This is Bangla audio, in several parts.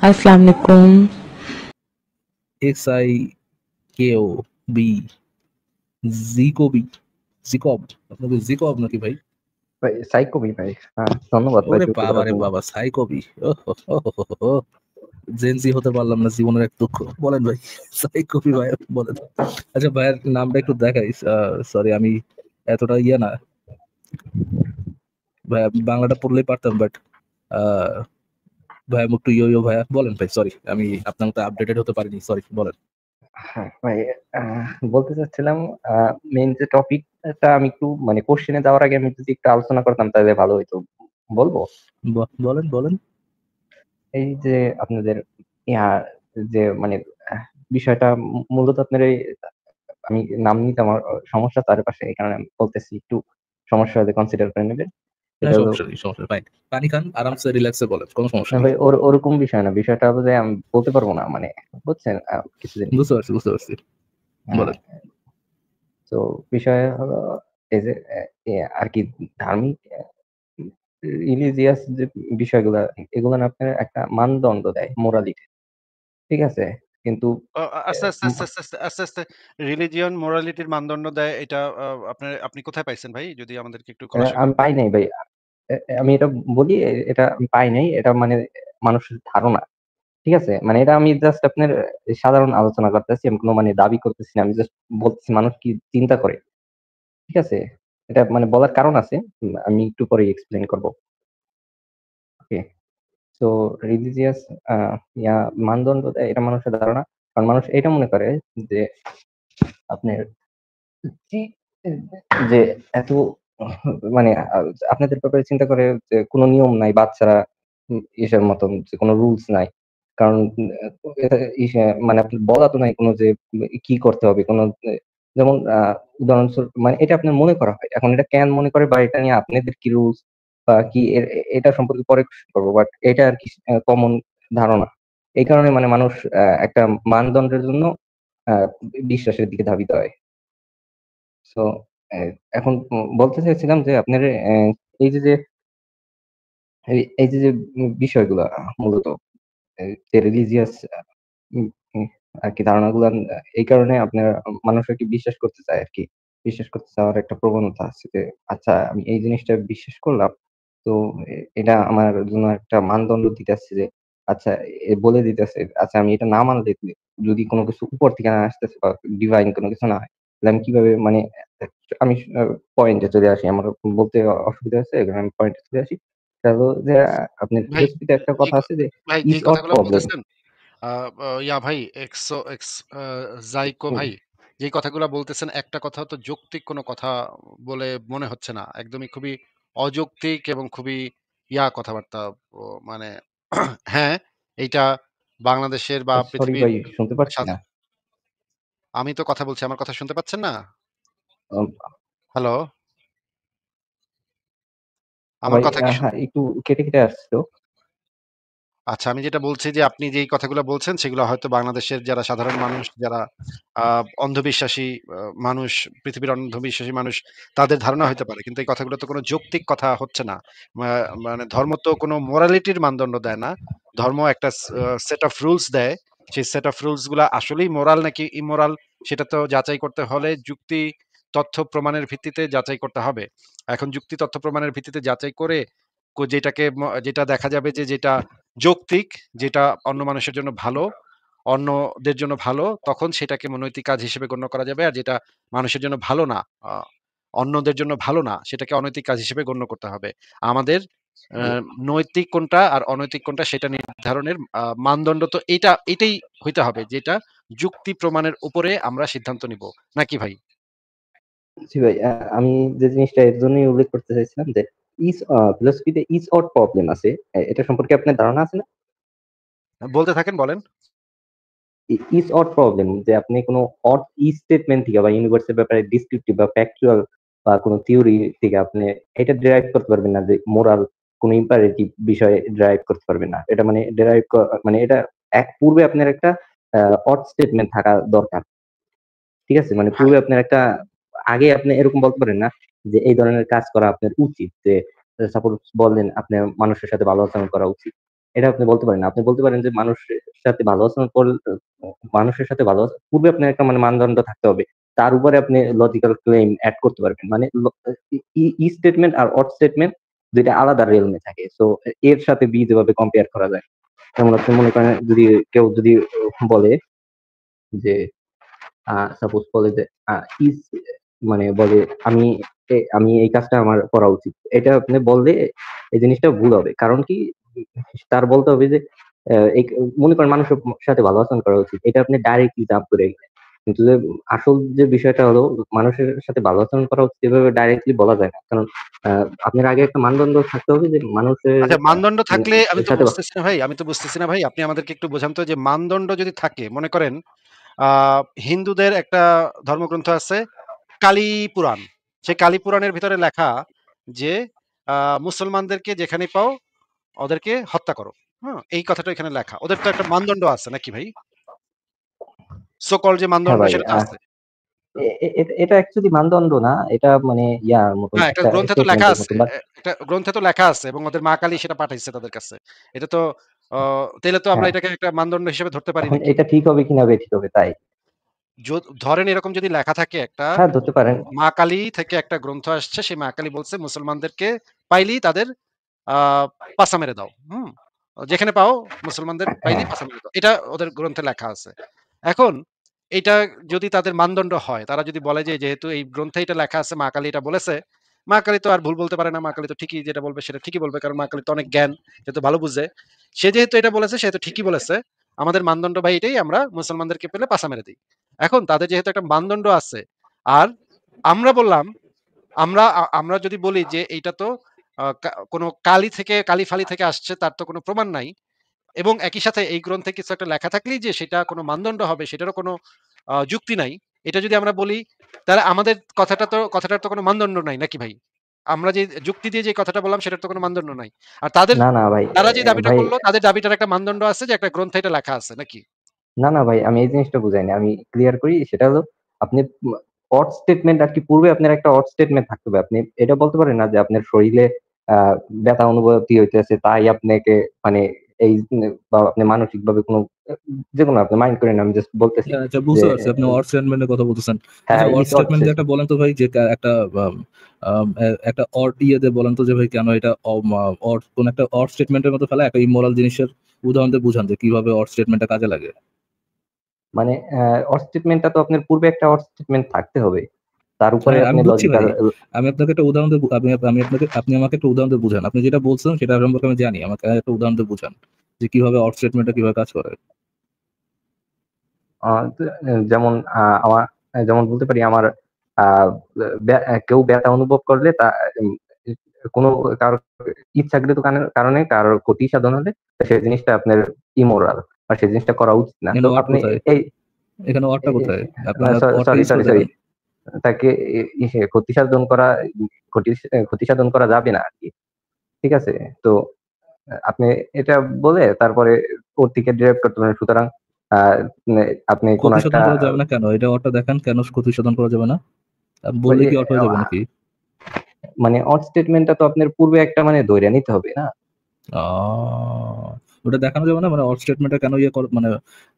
अस्सलाम वालेकुम। XIKOB জিকোবি জিকব আপনাদের জিকব নাকি ভাই? ভাই সাইকোবি ভাই। হ্যাঁ, ধন্যবাদ ভাই ওরে যুক্ত বাবা করার রে জন্য। বাবা, সাইকোবি। জেনজি হতে পারলাম না, জীবনের এক দুঃখ। বলেন ভাই, সাইকোবি ভাই বলেন। আচ্ছা ভাইয়ের নামটা একটু দেখাই। সরি, আমি এতটা ইয়ে না ভাই, বাংলাটা পড়লেই পারতাম, বাট ভাই একটু ইয়ো ভাইয়া বলেন ভাই। সরি, আমি আপনার মতো আপডেটেড হতে পারিনি, সরি বলেন। হ্যাঁ ভাই, বলতে চাচ্ছিলাম মেইন যে টপিকটা আমি একটু মানে কোশ্চেনে যাওয়ার আগে আমি যদি একটু আলোচনা করতাম তাহলে ভালো হইতো। বলবো বলেন বলেন। এই যে আপনাদের ইয়া যে মানে বিষয়টা মূলত আপনার এই আমি নাম নিতে আমার সমস্যা তার পাশে, এই কারণে আমি বলতেছি একটু সমস্যা হলে কনসিডার করে নেবেন। না, এটা হলো সমস্যা নেই, সমস্যা নেই, ফাইন। পানি খান, আরামসে রিল্যাক্সে বলেন, কোনো সমস্যা না নেই। ভাই, ওরকম বিষয় না। বিষয়টা হলো যে আমি বলতে পারবো না, মানে বুঝছেন কিছু জিনিস। বুঝতে পারছি, বুঝতে পারছি, হ্যাঁ, বলেন। তো বিষয় হলো এই যে আর কি ধার্মিক রিলিজিয়াস যে বিষয়গুলা, এগুলো না আপনার একটা মানদণ্ড দেয়, মোরালিটি। ঠিক আছে? কিন্তু আস্তে, আস্তে, আস্তে, আস্তে, আস্তে, আস্তে, আস্তে রিলিজিয়ন মোরালিটির মানদণ্ড দেয় এটা আপনি কোথায় পাইছেন ভাই? যদি আমাদেরকে একটু খোলাসা আমি করতেন। পাই নাই ভাই। আমি এটা বলি, এটা আমি পাই নাই। এটা মানে মানুষের ধারণা। ঠিক আছে? মানে এটা আমি জাস্ট আপনার সাধারণ আলোচনা করতেছি। আমি কোনো মানে দাবি করতেছি না। আমি জাস্ট বলতেছি মানুষ কি চিন্তা করে। ঠিক আছে? এটা মানে বলার কারণ আছে। আমি একটু পরে এক্সপ্লেইন করব। ওকে। সো রিলিজিয়াস আ ইয়া মানদণ্ড দেয়, এটা মানুষের ধারণা। কারণ মানুষ এটা মনে করে যে আপনার জি যে এত মানে আপনাদের ব্যাপারে চিন্তা করে যে কোনো নিয়ম নাই। বাচ্চারা ইসের মতন যে কোনো রুলস নাই। কারণ এটা মানে আপনার বলা তো নাই কোনো যে কি করতে হবে। কোনো যেমন উদাহরণস্বরূপ মানে এটা আপনার মনে করা হয়। এখন এটা কেন মনে করে বা এটা নিয়ে আপনাদের কি রুলস বা কি এটা সম্পর্কে পরে কোয়েশ্চেন করব। বাট এটা আরকি কমন ধারণা। এই কারণে মানে মানুষ একটা মানদণ্ডের জন্য আ বিশ্বাসের দিকে ধাবিত হয়। সো এ এখন বলতে চাইছিলাম যে আপনার এই যে এই যে বিষয়গুলা মূলত যে রিলিজিয়াস উম উম আরকি ধারণাগুলা এই কারণে আপনার মানুষ আরকি বিশ্বাস করতে চায় আরকি। বিশ্বাস করতে চাওয়ার একটা প্রবণতা আছে যে, আচ্ছা আমি এই জিনিসটা বিশ্বাস করলাম। তো এটা আমার জন্য একটা মানদণ্ড দিতেছে যে, আচ্ছা বলে দিতেছে, আচ্ছা আমি এটা না মানলে যদি কোন কিছু উপর থেকে না আসতেছে বা ডিভাইন কোন কিছু না হয়, তাহলে আমি কিভাবে মানে আমি পয়েন্টে চলে আসি। আমার বলতে অসুবিধা হচ্ছে। এখানে আমি পয়েন্টে চলে আসি। সেটা হলো যে আপনার ভাই ফিলোসফিতে একটা যে কথা আছে যে ভাই যে ইজ অর কথাগুলো প্রবলেম। বলতেছেন আ আ ইয়া ভাই এক্সো এক্স আ জাইকো হুম, ভাই, যে কথাগুলা বলতেছেন একটা কথাও তো যৌক্তিক কোনো কথা বলে মনে হচ্ছে না। একদমই খুবই অযৌক্তিক এবং খুবই কথাবার্তা। ও মানে হ্যাঁ, এইটা বাংলাদেশের বা সরি পৃথিবীর ভাই শুনতে পাচ্ছি সাধ না। আমি তো কথা বলছি। আমার কথা শুনতে পাচ্ছেন না? আম হ্যালো? আমার ভাই কথা কি হ্যাঁ, একটু কেটে আসছিল। আচ্ছা, আমি যেটা বলছি যে আপনি যেই কথাগুলো বলছেন সেগুলো হয়তো বাংলাদেশের যারা সাধারণ মানুষ, যারা আ অন্ধবিশ্বাসী মানুষ, পৃথিবীর অন্ধবিশ্বাসী মানুষ তাদের ধারণা হইতে পারে। কিন্তু এই কথাগুলো তো কোনো যৌক্তিক কথা হচ্ছে না। মা মানে ধর্ম তো কোনো মোরালিটির মানদণ্ড দেয় না। ধর্ম একটা সেট অফ রুলস দেয়। সেই সেট অফ রুলস গুলা আসলেই মোরাল নাকি ইমোরাল সেটা তো যাচাই করতে হলে যুক্তি, তথ্য প্রমাণের ভিত্তিতে যাচাই করতে হবে। এখন যুক্তি, তথ্য প্রমাণের ভিত্তিতে যাচাই করে যেটাকে যেটা দেখা যাবে যে যেটা যৌক্তিক, যেটা অন্য মানুষের জন্য ভালো, অন্যদের জন্য ভালো, তখন সেটাকে নৈতিক কাজ হিসেবে গণ্য করা যাবে। আর যেটা মানুষের জন্য ভালো না, আ অন্যদের জন্য ভালো না, সেটাকে অনৈতিক কাজ হিসেবে গণ্য করতে হবে। আমাদের আ নৈতিক কোনটা আর অনৈতিক কোনটা সেটা নির্ধারণের মানদণ্ড তো এটাই হইতে হবে যেটা যুক্তি প্রমাণের উপরে আমরা সিদ্ধান্ত নিব। নাকি ভাই? জি ভাই, আমি যে জিনিসটা এর জন্যই উল্লেখ করতে চাইছিলাম যে ফিলোসফিতে ইজ অর প্রবলেম আছে। এটা সম্পর্কে আপনার ধারণা আছে না? বলতে থাকেন, বলেন। ইজ অর প্রবলেম যে আপনি কোন অড স্টেটমেন্ট থেকে বা ইউনিভার্সের ব্যাপারে ডেসক্রিপটিভ বা ফ্যাকচুয়াল বা কোন থিওরি থেকে আপনি এটা ডিরাইভ করতে পারবেন না যে মোরাল কোন ইম্পারেটিভ বিষয়ে ডিরাইভ করতে পারবেন না। এটা মানে ডিরাইভ মানে এটা পূর্বে আপনার একটা অড স্টেটমেন্ট থাকা দরকার। ঠিক আছে? মানে হ্যাঁ, পূর্বে আপনার একটা আগে আপনি এরকম বলতে পারেন না যে এই ধরনের কাজ করা আপনার উচিত। যে সাপোজ বললেন আপনার মানুষের সাথে ভালো আচরণ করা উচিত। এটা আপনি বলতে পারেন না। আপনি বলতে পারেন যে মানুষের সাথে ভালো আচরণ মানুষের সাথে ভালো পূর্বে আপনার একটা মানে মানদণ্ড থাকতে হবে। তার উপরে আপনি লজিক্যাল ক্লেম এড করতে পারবেন। মানে ই স্টেটমেন্ট আর অড স্টেটমেন্ট ২ টা আলাদা রেলমে থাকে। সো এর সাথে বি যেভাবে কম্পেয়ার করা যায়। যেমন আপনি মনে করেন কেউ যদি বলে যে সাপোজ বলে যে ইজ মানে বলে আমি আমি এই কাজটা আমার করা উচিত। এটা আপনি বললে এই জিনিসটা ভুল হবে। কারণ কি তার বলতে হবে যে মনে করেন মানুষের সাথে ভালো আচরণ করা উচিত। এটা আপনি ডাইরেক্টলি জাম্প করে গেলেন। কিন্তু যে আসল যে বিষয়টা হলো মানুষের সাথে ভালো আচরণ করা উচিত এভাবে ডাইরেক্টলি বলা যায় না। কারণ আপনার আগে একটা মানদণ্ড থাকতে হবে যে মানুষের আচ্ছা, মানদণ্ড থাকলে আমি তো সাথে বুঝতেছি না ভাই, আপনি আমাদেরকে একটু বোঝান তো যে মানদণ্ড যদি থাকে, মনে করেন হিন্দুদের একটা ধর্মগ্রন্থ আছে কালী পুরাণ। সেই কালী পুরাণের ভিতরে লেখা যে মুসলমানদেরকে যেখানে পাও ওদেরকে হত্যা করো। হ্যাঁ? এই কথাটা এখানে লেখা। ওদের তো একটা মানদণ্ড আছে নাকি ভাই? সো কল্ড যে হ্যাঁ মানদণ্ড ভাই, সেটা তো আছে। এটা অ্যাকচুয়ালি মানদণ্ড না। এটা মানে ইয়ার মতন হ্যাঁ, একটা একটা গ্রন্থে তো লেখা স্টেটমেন্টের আছে। মতন। বাট একটা গ্রন্থে তো লেখা আছে এবং ওদের মা কালী সেটা পাঠাইছে তাদের কাছে। এটা তো অ তাইলে তো আমরা হ্যাঁ, এটাকে একটা মানদণ্ড হিসেবে ধরতে পারি এখন নাকি? এটা ঠিক হবে কিনা বেঠিক হবে তাই। ধরেন এরকম যদি লেখা থাকে একটা হ্যাঁ, ধরতে পারেন। মা কালী থেকে একটা গ্রন্থ আসছে, সেই মা কালী বলছে মুসলমানদেরকে পাইলেই তাদের আ পাছা মেরে দাও। হুম? যেখানে পাও মুসলমানদের হ্যাঁ, পাইলেই পাছা মেরে দাও। এটা ওদের গ্রন্থে লেখা আছে। এখন এইটা যদি তাদের মানদণ্ড হয়, তারা যদি বলে যে যেহেতু এই গ্রন্থে এটা লেখা আছে, মা কালী এটা বলেছে, মা কালী তো আর ভুল বলতে পারে না। মা কালী তো ঠিকই যেটা বলবে সেটা ঠিকই বলবে। কারণ মা কালীর তো অনেক জ্ঞান, সে তো ভালো বুঝে। সে যেহেতু এটা বলেছে সে তো ঠিকই বলেছে। আমাদের মানদণ্ড ভাই এটাই, আমরা মুসলমানদেরকে পেলে পাছা মেরে দেই। এখন তাদের যেহেতু একটা মানদণ্ড আছে, আর আমরা বললাম আমরা যদি বলি যে এইটা তো কোনো কালি-ফালি থেকে আসছে তার তো কোনো প্রমাণ নাই। এবং একই সাথে এই গ্রন্থে কিছু একটা লেখা থাকলেই যে সেটা কোনো মানদণ্ড হবে সেটারও কোনো যুক্তি নাই। এটা যদি আমরা বলি তাহলে আমাদের কথাটার তো কোনো মানদণ্ড নাই নাকি ভাই? আমরা যে যুক্তি দিয়ে যে কথাটা বললাম সেটার তো কোনো মানদণ্ড নাই। আর না, না ভাই, তারা যে দাবিটা ভাই, করল তাদের দাবিটার একটা মানদণ্ড আছে যে একটা গ্রন্থে এটা লেখা আছে নাকি? না, না ভাই, আমি এই জিনিসটা বুঝাইনি। আমি ক্লিয়ার করি। সেটা হলো আপনি অড স্টেটমেন্ট আরকি পূর্বে আপনার একটা অড স্টেটমেন্ট থাকতে হবে। আপনি এটা বলতে পারেন না যে আপনার শরীরে আ ব্যথা অনুভূতি হইতেছে তাই আপনাকে মানে এই বা আপনি মানসিকভাবে কোনো যেকোনো আপনি মাইন্ড করেন না। আমি জাস্ট বলতেছি আচ্ছা, যে বুঝতে পারছি আপনি অড স্টেটমেন্টের কথা বলতেছেন। হ্যাঁ, আচ্ছা, অড ইস অড স্টেটমেন্ট দিয়ে একটা বলেন তো ভাই যে একটা আম আম এ একটা অড দিয়ে বলেন তো যে ভাই কেন এটা অড কোন একটা অড স্টেটমেন্টের মতো ফেলা একটা ইমোরাল জিনিসের উদাহরণ দিয়ে বুঝান যে কিভাবে অড স্টেটমেন্টটা কাজে লাগে। মানে অড স্টেটমেন্টটা তো আপনার পূর্বে একটা অড স্টেটমেন্ট থাকতে হবে। তার উপরে হ্যাঁ, আমি আপনি বুঝছি লজিক্যাল ভাই। আমি আপনাকে একটা উদাহরণ দিয়ে আপনি আমাকে একটা উদাহরণ দিয়ে বুঝান। আপনি যেটা বলছেন সেটা সম্পর্কে আমি জানি। আমাকে একটা উদাহরণ দিয়ে বুঝান। যে কিভাবে অড স্টেটমেন্টটা কিভাবে কাজ করে। আ যেমন আমার যেমন বলতে পারি আমার আ কেউ ব্যথা অনুভব করলে উম কোনো কারো ইচ্ছাকৃত কারণে কারোর ক্ষতি সাধন হলে সেই জিনিসটা আপনার ইমোরাল আর সেই জিনিসটা করা উচিত না। এখানে তো অড আপনি কোথায়? এই এখানে অডটা কোথায়? আপনি আমার অডটা সরি, ইউজ সরি, করে সরি। দেখান। তাকে ক্ষতি সাধন করা ক্ষতি ক্ষতি সাধন করা যাবে না আরকি। ঠিক আছে? তো আপনি এটা বলে তারপরে ওর থেকে ডিরাইভ করতে পারেন। সুতরাং আ নে আপনি কোন ক্ষতি একটা সাধন করা যাবে না কেন? এটা অডটা দেখান কেন ক্ষতি সাধন করা যাবে না? ওই বললে যে কি অড হয়ে যাবে নাকি? মানে অড স্টেটমেন্টটা তো আপনার পূর্বে একটা মানে ধইরা নিতে হবে না? আ ওটা দেখানো যাবে না? মানে অড স্টেটমেন্টটা কেন মানে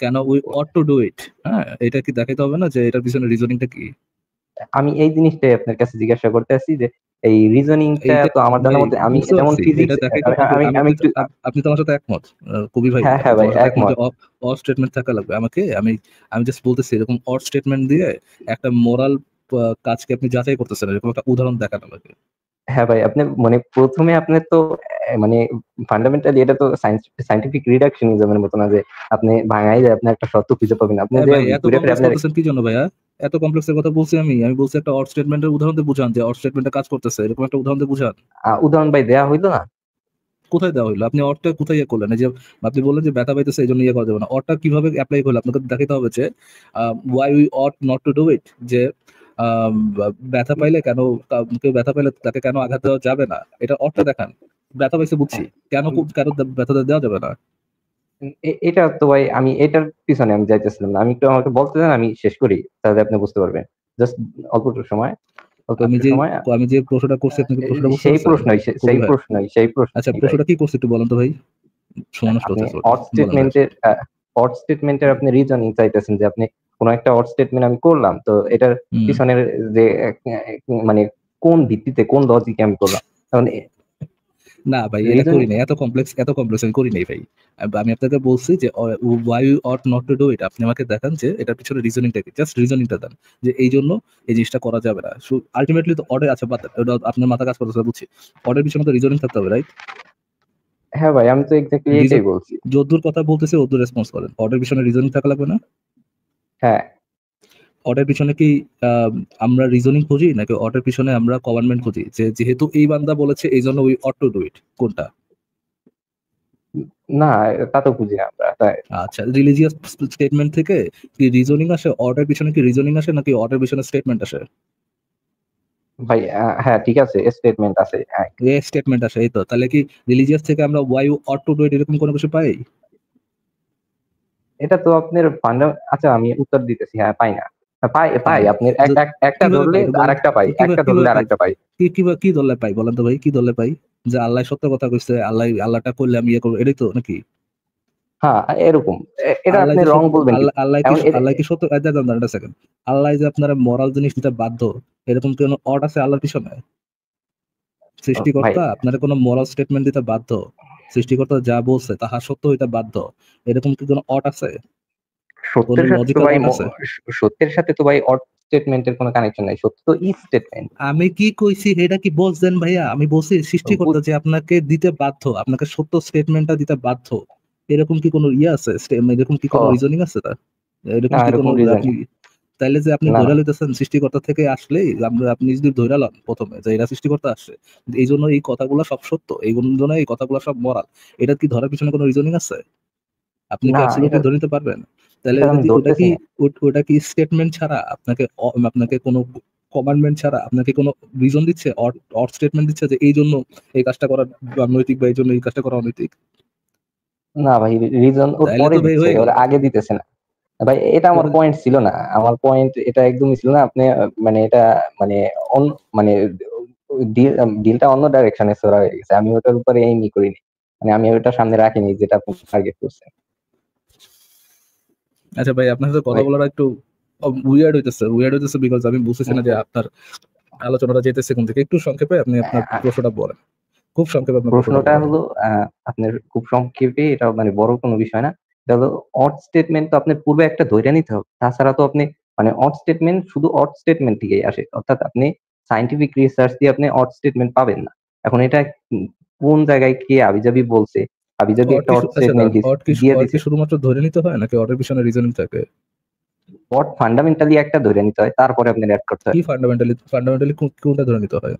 কেন we ought to do it, হ্যাঁ? এটা কি দেখাইতে হবে না যে এটার পিছনে রিজনিংটা কি? আমি এই জিনিসটাই আপনার কাছে জিজ্ঞাসা করতে আসছি যে এই রিজনিংটা এইটা তো আমার ভাই জানার মতে আমি বুঝতে যেমন পারছি। এটা ফিজিক্স দেখাইতে হবে। আমি আমি আমি আপনি তো একটু আপনি তো আমার সাথে একমত। কবি ভাই, হ্যাঁ, আপনি হ্যাঁ তো ভাই আমার সাথে একমত যে একমত। অড স্টেটমেন্ট থাকা লাগবে। আমি জাস্ট বলতেছি এরকম অড স্টেটমেন্ট দিয়ে একটা মোরাল কাজকে আপনি যাচাই করতেছেন। এরকম একটা উদাহরণ দেখান আমাকে। হ্যাঁ ভাই, আপনি মানে ১ম এ আপনার তো মানে ফান্ডামেন্টালি এটা তো সায়েন্টিফিক রিডাকশনিজম এর মত না যে আপনি ভাঙাইলে আপনি একটা সত্য খুঁজে পাবেন। আপনি যে ভাই এত ঘুরে ফিরে কমপ্লেক্স আপনার বলতেছেন কি জন্য ভাইয়া? এত কমপ্লেক্স এর কথা বলছি আমি। আমি বলছি একটা অড স্টেটমেন্টের উদাহরণ দিয়ে বুঝান যে অড স্টেটমেন্টটা কাজ করতেছে। এরকম একটা উদাহরণ দিয়ে বুঝান। উদাহরণ ভাই দেয়া হইল না? কোথায় দেওয়া হইলো? আপনি অডটা কোথায় ইয়ে করলেন? এই যে আপনি বললেন যে ব্যথা পাইতেছে এজন্য ইয়ে করা যাবে না। অডটা কিভাবে এপ্লাই করলে? আপনাকে দেখাইতে হবে যে why we ought not to do it, যে ব্যথা পাইলে কেউ ব্যথা পাইলে তাকে কেন আঘাত দেওয়া যাবে না? এটা অডটা দেখান। ব্যথা পাইছে বুঝছি। কেন ব্যথা দেওয়া যাবে না? এটা তো ভাই আমি এটার পিছনে আমি যাইতেছিলাম না। আমি একটু আমাকে বলতে দেন আমি শেষ করি। তাহলে আপনি বুঝতে পারবেন। জাস্ট অল্প একটু সময়, অল্প আমি একটু যে সময়। আমি যে প্রশ্নটা করছি আপনি কি প্রশ্নটা বুঝতে সেই পারছেন? প্রশ্নই, কবি সেই ভাই। প্রশ্নই, সেই আচ্ছা, প্রশ্নই ভাই। প্রশ্নটা কি করছি একটু বলেন তো ভাই? সময় নষ্ট আপনি হচ্ছে। অড বলেন ভাই। স্টেটমেন্টের আপনি রিজনিং চাইতেছেন যে আপনি কোন একটা অড স্টেটমেন্ট আমি করলাম, তো এটার হুম। পিছনের যে মানে কোন ভিত্তিতে কোন লজিকে আমি করলাম। কারণ না ভাই এটা রিজন করি নাই, এত কমপ্লেক্স আমি করি নাই ভাই। আমি আপনাকে বলছি যে why you ought not to do it, আপনি আমাকে দেখান যে এটার পিছনে রিজনিংটা কি, জাস্ট রিজনিংটা দেন যে এই জন্য এই জিনিসটা করা যাবে না। আলটিমেটলি তো অর্ডার আছে, বাদ দেন, ওটা আপনার মাথা কাজ করতেছে বুঝছি। অর্ডার পিছনে তো রিজনিং থাকতে হবে, রাইট? হ্যাঁ ভাই, আমি তো এক্স্যাক্টলি রিজন এটাই বলছি। যদ্দূর কথা বলতেছে ওদ্দূর রেসপন্স করেন। অর্ডার পিছনে রিজনিং থাকা লাগবে না? হ্যাঁ, অর্ডার পিছনে কি আমরা রিজনিং খুঁজি নাকি অর্ডার পিছনে আমরা গভর্নমেন্ট খুঁজি যে যেহেতু এই বান্দা বলেছে এই জন্য we ought to do it, কোনটা? না তা তো বুঝি না আমরা। তাই আচ্ছা, রিলিজিয়াস স্টেটমেন্ট থেকে কি রিজনিং আসে? অর্ডার পিছনে কি রিজনিং আসে নাকি অর্ডার পিছনে স্টেটমেন্ট আসে? ভাই হ্যাঁ ঠিক আছে, স্টেটমেন্ট আছে, হ্যাঁ। এ স্টেটমেন্ট আসে, এই তো। তাহলে কি রিলিজিয়াস থেকে আমরা why ought to do it এরকম কোনো কিছু পাই? এটা তো আপনার আচ্ছা আমি উত্তর দিতেছি, হ্যাঁ পাই না। পাই পাই পাই, না। আপনি য- একটা কিভাবে ধরলে পাই এটা বলেন তো? আরেকটা পাই, একটা ধরলে কিভাবে পাই? আরেকটা পাই। কি দলে পাই বলেন তো ভাই, কি দলে পাই? যে আল্লাহ সত্য কথা কইছে, আল্লাহটা করলে আমি ইয়ে করবো, এটাই তো নাকি? হ্যাঁ এরকম। এটা আল্লাহ আপনি যে রং সত্য, বলবেন কি? এখন আল্লাহ কি সত্য, দাঁড়ান একটা সেকেন্ড। আল্লাহ যে আপনারা মরাল জিনিস দিতে বাধ্য, এরকম কোন অট আছে আল্লাহর পিছনে? ভাই সৃষ্টিকর্তা আপনারা কোনো মরাল স্টেটমেন্ট দিতে বাধ্য, সৃষ্টিকর্তা যা বলছে তাহা সত্য হইতে বাধ্য, এরকম কি কোনো অট আছে? কোনো সত্যের সাথে তো লজিক্যাল ভাই অট আছে? সত্যের সাথে তো ভাই অড স্টেটমেন্টের কোনো কানেকশন নাই, সত্য তো ই স্টেটমেন্ট। আমি কি কইছি এটা কি বলছেন ভাইয়া? আমি বলছি সৃষ্টিকর্তা যে আপনাকে দিতে বাধ্য, আপনাকে সত্য স্টেটমেন্টটা দিতে বাধ্য, এরকম কি কোনো ইয়ে আছে? এরকম কি কোনো ও রিজনিং আছে তার? এরকম না, কি কোনো এরকম রিজন আপনি তাইলে যে আপনি না ধইরা না লইতেছেন সৃষ্টিকর্তা থেকে আসলেই আপনি যদি ধইরা লন প্রথমে যে এরা সৃষ্টিকর্তা আসছে, এই জন্য এই কথাগুলো সব সত্য, এই জন্য এই কথাগুলো সব মরাল, এটা কি ধরার পিছনে কোনো রিজনিং আছে? আপনি কি না, অ্যাবসলিউটলি এটা ধরে নিতে পারবেন? তাহলে এটা আমি ওটা ধরতেছি কি না। ওটা কি স্টেটমেন্ট ছাড়া আপনাকে কোনো কমান্ডমেন্ট ছাড়া আপনাকে কোনো রিজন দিচ্ছে, অর স্টেটমেন্ট দিচ্ছে যে এই জন্য এই কাজটা করা নৈতিক বা এই জন্য এই কাজটা করা অনৈতিক? না ভাই, রিজন ওর তাহলে পরে তো ভাই দিচ্ছে, হয়ে ওর গেল। আগে দিতেছে না। ভাই এটা আমার পরে পয়েন্ট ছিল না, আমার পয়েন্ট এটা একদমই ছিল না। আপনি মানে এটা মানে মানে ডিলটা অন্য ডাইরেকশনে সরা হয়ে গেছে। আমি ওটার উপরে এইমই করিনি, মানে আমি ওটা সামনে রাখিনি যেটা আপনি টার্গেট করছেন। আচ্ছা ভাই, আপনার সাথে কথা ভাই বলার একটু উইয়ার্ড হইতেছে বিকজ আমি বুঝতেছি না যে আপনার আলোচনাটা যেতেছে কোন দিকে। একটু সংক্ষেপে আপনি আপনার আহ, প্রশ্নটা বলেন, খুব সংক্ষেপে আপনার প্রশ্নটা প্রশ্নটা বলেন। হলো আপনার খুব সংক্ষেপে, এটা মানে বড় কোনো বিষয় না। এটা হলো অড স্টেটমেন্ট তো আপনার পূর্বে একটা ধরে নিতে হবে, তাছাড়া তো আপনি মানে অড স্টেটমেন্ট শুধু অড স্টেটমেন্ট থেকেই আসে, অর্থাৎ আপনি সাইন্টিফিক রিসার্চ দিয়ে আপনি অড স্টেটমেন্ট পাবেন না। এখন এটা কোন জায়গায় কে আবিজাবি বলছে, আবিজাবি একটা অড আচ্ছা স্টেটমেন্ট দাঁড়ান, দিয়ে অড কি দিছে। শুধুমাত্র ধরে নিতে হয় নাকি অর্ডার পিছনে রিজনিং থাকে? অড ফান্ডামেন্টালি একটা ধরে নিতে হয়, তারপরে আপনার অ্যাড করতে কি হয়। ফান্ডামেন্টালি কোনটা ধরে নিতে হয়?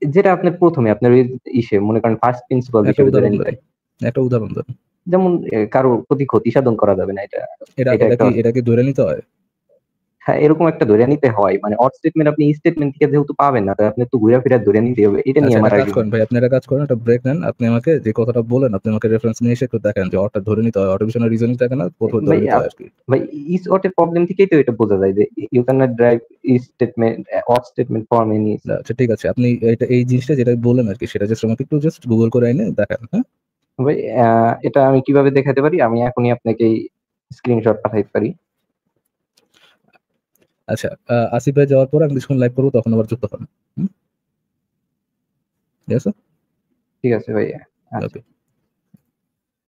যেটা আপনার প্রথমে আপনার ওই ইসে মনে করেন ফার্স্ট প্রিন্সিপাল একটা হিসেবে ধরে উদাহরণ নিতে দেন, হয়। একটা উদাহরণ দেন। যেমন কারো প্রতি ক্ষতি সাধন করা যাবে না, এটা এটা এটা এটা একটা। কি এটা কি ধরে নিতে হয়? হ্যাঁ এরকম একটা ধরে নিতে হয়, মানে অড স্টেটমেন্ট আপনি স্টেটমেন্ট থেকে যেহেতু পাবেন না, তাই আপনি তো ঘুরে ফিরে ধরে নিতে হবে। এটা নিয়ে আচ্ছা আমার একটা কাজ করেন আর্গুমেন্ট। ভাই, আপনি একটা কাজ করেন, একটা ব্রেক নেন, আপনি আমাকে যে কথাটা বলেন আপনি আমাকে রেফারেন্স নিয়ে এসে একটু দেখেন যে অর্ডার ধরে নিতে হয়, অর্ডার পিছনে রিজনিং থাকে না, প্রথমে ধরে ভাই নিতে হয় আর কি। ভাই ইস অটের প্রবলেম থেকেই তো এটা বোঝা যায় যে you can not drive statement ought statement from any. আচ্ছা ঠিক আছে, আপনি এই জিনিসটা যেটা বলেন আর কি সেটা জাস্ট আমাকে একটু জাস্ট গুগল করে এনে দেখেন, হ্যাঁ? ভাই এটা আমি কিভাবে দেখাতে পারি? আমি এখনই আপনাকে স্ক্রিনশট পাঠাইতে পারি। আচ্ছা, আসিফ ভাই যাওয়ার পর আমি কিছুক্ষণ লাইভ করবো, তখন আবার যুক্ত হন। ঠিক আছে। ঠিক আছে ভাই। আচ্ছা। ওকে।